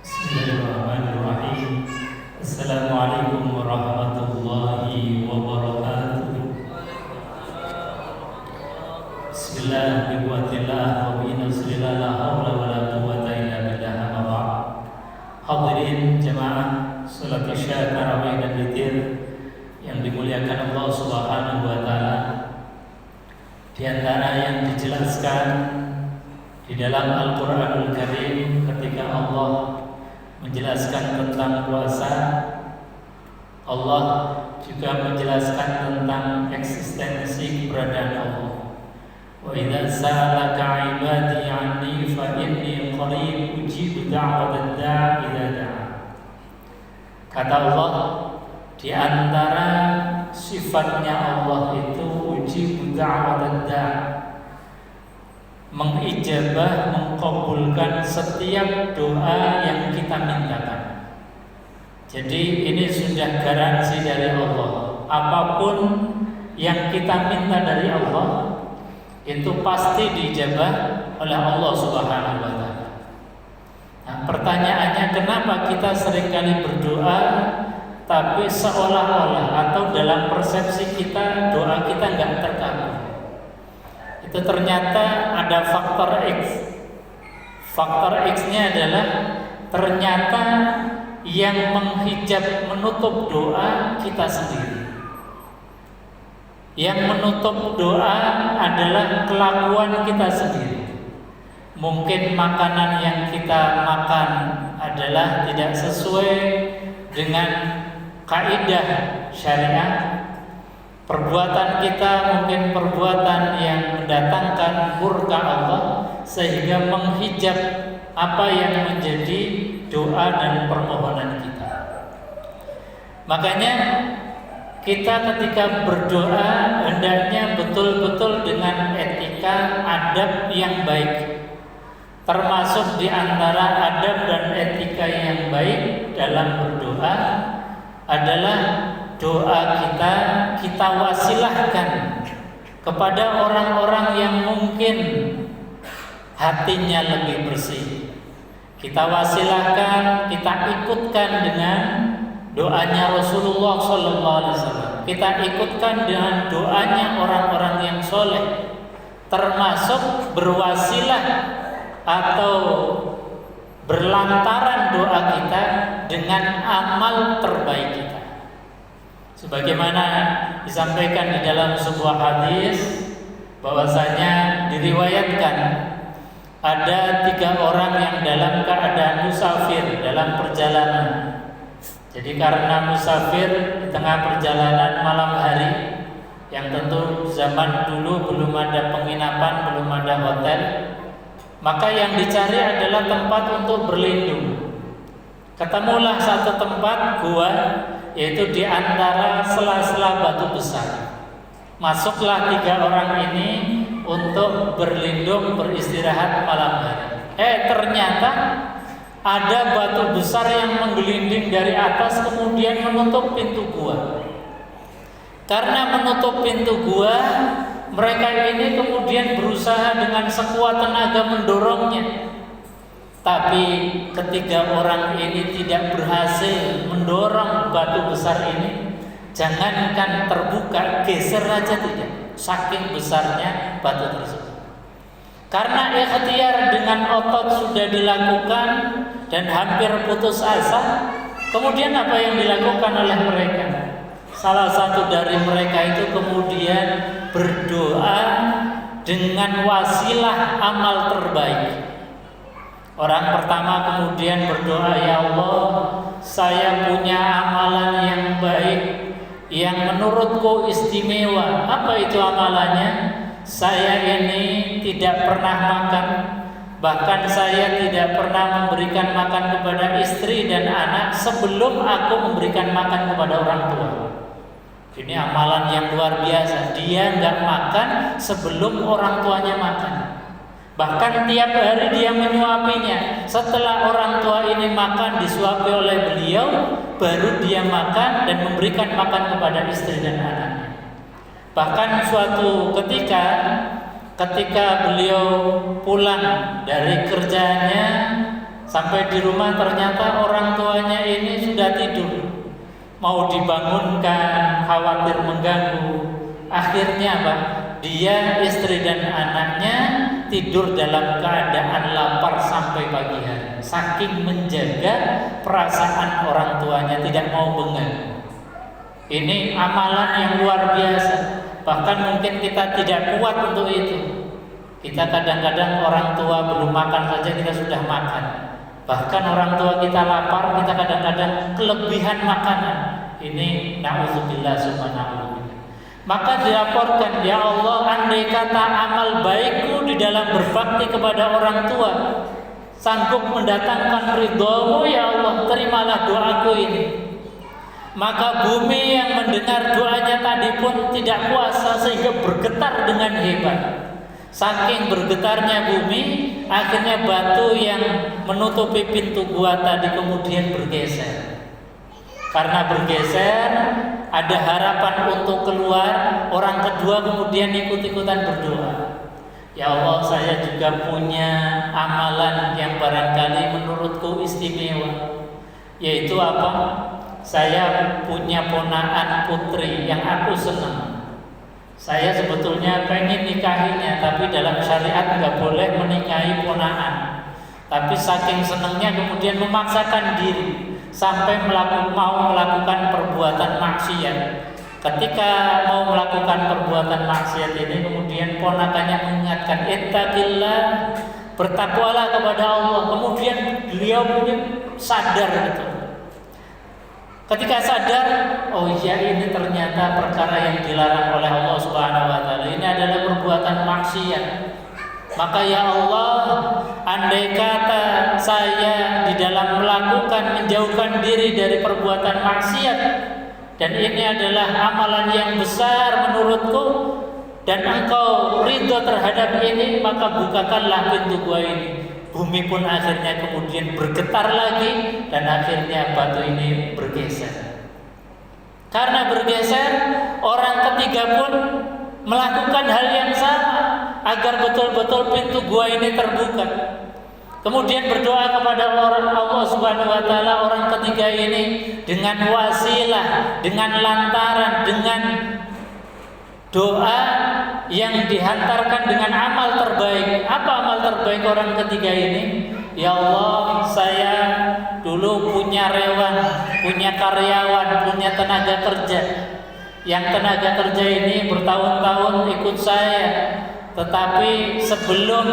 Bismillahirrahmanirrahim. Assalamualaikum warahmatullahi wabarakatuh. Bismillahirrahmanirrahim. Wa binasrillah la haula wa la quwwata illa billah amma ba'd. Hadirin jamaah salat Isya tarawih dan witir yang dimuliakan Allah Subhanahu wa taala. Di antara yang dijelaskan di dalam Al-Qur'anul Karim ketika Allah menjelaskan tentang puasa, Allah juga menjelaskan tentang eksistensi keberadaan Allah. Wa idza sa'alaka 'ibadi 'anni fa inni qarib ujibu da'watad da'i idza da'a. Kata Allah, di antara sifatnya Allah itu ujibu da'watad da'i, mengijabah, mengkabulkan setiap doa yang kita mintakan. Jadi ini sudah garansi dari Allah. Apapun yang kita minta dari Allah itu pasti diijabah oleh Allah Subhanahu wa taala. Nah, pertanyaannya, kenapa kita seringkali berdoa tapi seolah-olah atau dalam persepsi kita doa kita enggak terkabul? Itu ternyata ada faktor X. Faktor X-nya adalah ternyata yang menghijab, menutup doa kita sendiri. Yang menutup doa adalah kelakuan kita sendiri. Mungkin makanan yang kita makan adalah tidak sesuai dengan kaidah syariat. Perbuatan kita mungkin perbuatan yang mendatangkan murka Allah, sehingga menghijab apa yang menjadi doa dan permohonan kita. Makanya kita ketika berdoa hendaknya betul-betul dengan etika, adab yang baik. Termasuk di antara adab dan etika yang baik dalam berdoa adalah doa kita wasilahkan kepada orang-orang yang mungkin hatinya lebih bersih. Kita wasilahkan, kita ikutkan dengan doanya Rasulullah SAW. Kita ikutkan dengan doanya orang-orang yang soleh, termasuk berwasilah atau berlantaran doa kita dengan amal terbaik kita. Sebagaimana disampaikan di dalam sebuah hadis, bahwasanya diriwayatkan ada 3 orang yang dalam keadaan musafir dalam perjalanan. Jadi karena musafir di tengah perjalanan malam hari, yang tentu zaman dulu belum ada penginapan, belum ada hotel, maka yang dicari adalah tempat untuk berlindung. Ketemulah satu tempat gua, yaitu di antara sela-sela batu besar. Masuklah 3 orang ini untuk berlindung, beristirahat malam hari. Ternyata ada batu besar yang menggelinding dari atas kemudian menutup pintu gua. Karena menutup pintu gua, mereka ini kemudian berusaha dengan sekuat tenaga mendorongnya. Tapi ketiga orang ini tidak berhasil mendorong batu besar ini. Jangankan terbuka, geser aja tidak, saking besarnya batu tersebut. Karena ikhtiar dengan otot sudah dilakukan dan hampir putus asa, kemudian apa yang dilakukan oleh mereka? Salah satu dari mereka itu kemudian berdoa dengan wasilah amal terbaik. Orang pertama kemudian berdoa, "Ya Allah, saya punya amalan yang baik yang menurutku istimewa." Apa itu amalannya? Saya ini tidak pernah makan, bahkan saya tidak pernah memberikan makan kepada istri dan anak sebelum aku memberikan makan kepada orang tua. Ini amalan yang luar biasa. Dia nggak makan sebelum orang tuanya makan. Bahkan tiap hari dia menyuapinya. Setelah orang tua ini makan, disuapi oleh beliau, baru dia makan dan memberikan makan kepada istri dan anaknya. Bahkan suatu ketika beliau pulang dari kerjanya, Sampai di rumah ternyata orang tuanya ini sudah tidur, mau dibangunkan khawatir mengganggu. Akhirnya apa? Dia, istri dan anaknya tidur dalam keadaan lapar sampai pagi hari, saking menjaga perasaan orang tuanya, tidak mau bengong. Ini amalan yang luar biasa. Bahkan mungkin kita tidak kuat untuk itu. Kita kadang-kadang orang tua belum makan saja kita sudah makan. Bahkan orang tua kita lapar, kita kadang-kadang kelebihan makanan. Ini na'udzubillah subhanallah. Maka dilaporkan, ya Allah, andai kata amal baikku di dalam berbakti kepada orang tua sanggup mendatangkan ridho-Mu, ya Allah, terimalah doaku ini. Maka bumi yang mendengar doanya tadi pun tidak kuasa sehingga bergetar dengan hebat. Saking bergetarnya bumi, akhirnya batu yang menutupi pintu gua tadi kemudian bergeser. Karena bergeser, ada harapan untuk keluar. Orang kedua kemudian ikut-ikutan berdoa. Ya Allah, saya juga punya amalan yang barangkali menurutku istimewa. Yaitu apa? Saya punya ponakan putri yang aku senang. Saya sebetulnya pengen nikahinya, tapi dalam syariat nggak boleh menikahi ponakan. Tapi saking senangnya kemudian memaksakan diri sampai mau melakukan perbuatan maksiat. Ketika mau melakukan perbuatan maksiat ini, kemudian ponakannya mengingatkan, ittaqillah, bertakwalah kepada Allah. Kemudian beliau pun sadar gitu. Ketika sadar, oh iya, ini ternyata perkara yang dilarang oleh Allah Subhanahu wa taala. Ini adalah perbuatan maksiat. Maka ya Allah, andai kata saya di dalam melakukan menjauhkan diri dari perbuatan maksiat, dan ini adalah amalan yang besar menurutku, dan Engkau ridho terhadap ini, maka bukakanlah pintu gua ini. Bumi pun akhirnya kemudian bergetar lagi, dan akhirnya batu ini bergeser. Karena bergeser, orang ketiga pun melakukan hal yang sama agar betul-betul pintu gua ini terbuka. Kemudian berdoa kepada Allah Subhanahu wa taala, orang ketiga ini dengan wasilah, dengan lantaran, dengan doa yang dihantarkan dengan amal terbaik. Apa amal terbaik orang ketiga ini? Ya Allah, saya dulu punya rewan, punya karyawan, punya tenaga kerja. Yang tenaga kerja ini bertahun-tahun ikut saya, tetapi sebelum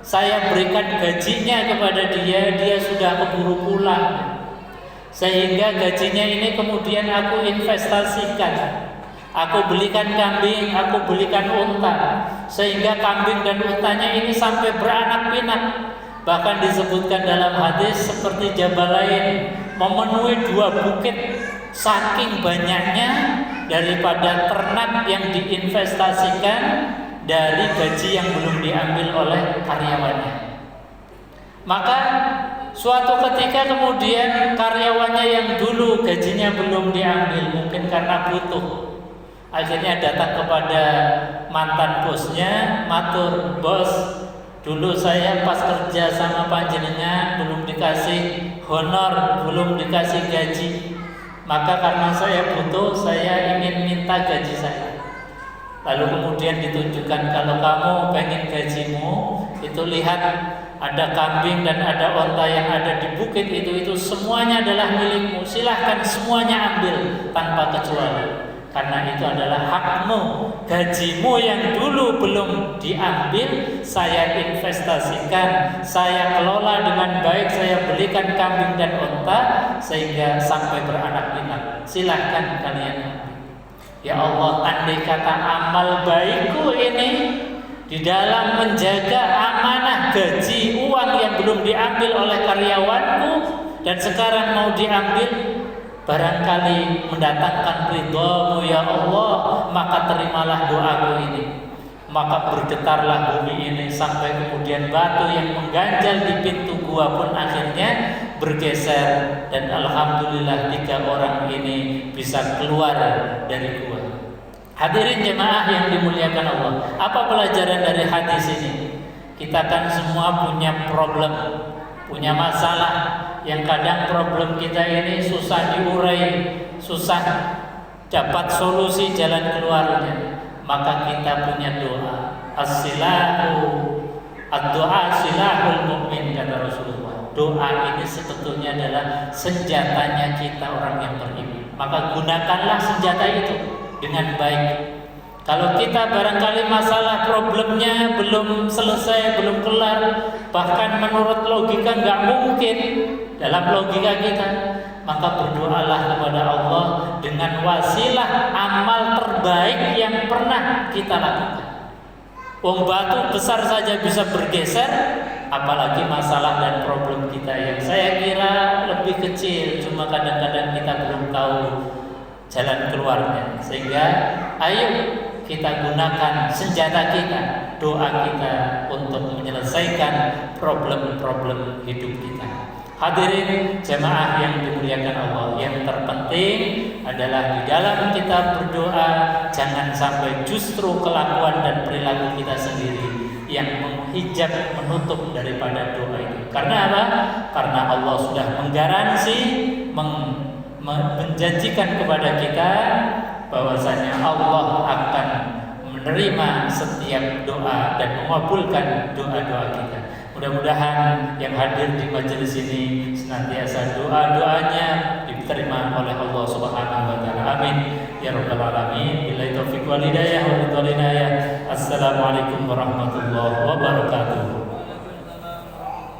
saya berikan gajinya kepada dia, dia sudah keburu pulang. Sehingga gajinya ini kemudian aku investasikan. Aku belikan kambing, aku belikan unta, sehingga kambing dan untanya ini sampai beranak pinak. Bahkan disebutkan dalam hadis seperti Jabalain, memenuhi 2 bukit, saking banyaknya daripada ternak yang diinvestasikan dari gaji yang belum diambil oleh karyawannya. Maka suatu ketika kemudian karyawannya yang dulu gajinya belum diambil, mungkin karena butuh, akhirnya datang kepada mantan bosnya, matur, "Bos, dulu saya pas kerja sama panjenengan belum dikasih honor, belum dikasih gaji. Maka karena saya butuh, saya ingin minta gaji saya." Lalu kemudian ditunjukkan, kalau kamu pengen gajimu, itu lihat ada kambing dan ada onta yang ada di bukit itu semuanya adalah milikmu. Silahkan semuanya ambil tanpa kecuali. Karena itu adalah hakmu. Gajimu yang dulu belum diambil, saya investasikan, saya kelola dengan baik, saya belikan kambing dan onta sehingga sampai beranak pinak. Silahkan kalian ambil. Ya Allah, andai kata amal baikku ini di dalam menjaga amanah gaji uang yang belum diambil oleh karyawanku dan sekarang mau diambil, barangkali mendatangkan ridho-Mu ya Allah, maka terimalah doaku ini. Maka bergetarlah bumi ini sampai kemudian batu yang mengganjal di pintu gua pun akhirnya bergeser, dan alhamdulillah 3 orang ini bisa keluar dari gua. Hadirin jemaah yang dimuliakan Allah, apa pelajaran dari hadis ini? Kita kan semua punya problem, punya masalah yang kadang problem kita ini susah diurai, susah dapat solusi jalan keluarnya, maka kita punya doa. Ad-doa silahul mu'min, kata Rasulullah. Doa ini sebetulnya adalah senjatanya kita orang yang beriman. Maka gunakanlah senjata itu dengan baik. Kalau kita barangkali masalah problemnya belum selesai, belum kelar, bahkan menurut logika nggak mungkin dalam logika kita, maka berdoalah kepada Allah dengan wasilah amal terbaik yang pernah kita lakukan. Wong batu besar saja bisa bergeser, apalagi masalah dan problem kita yang saya kira lebih kecil, cuma kadang-kadang kita belum tahu jalan keluarnya. Sehingga ayo kita gunakan senjata kita, doa kita untuk menyelesaikan problem-problem hidup kita. Hadirin jemaah yang dimuliakan Allah, yang terpenting adalah di dalam kita berdoa jangan sampai justru kelakuan dan perilaku kita sendiri yang menghijab, menutup daripada doa itu. Karena apa? Karena Allah sudah menggaransi, menjanjikan kepada kita bahwasanya Allah akan menerima setiap doa dan mengabulkan doa-doa kita. Mudah-mudahan yang hadir di majelis ini senantiasa doa-doanya diterima oleh Allah Subhanahu wa taala. Amin ya rabbal alamin. Billahi taufiq wal hidayah wa ridha. Assalamualaikum warahmatullahi wabarakatuh.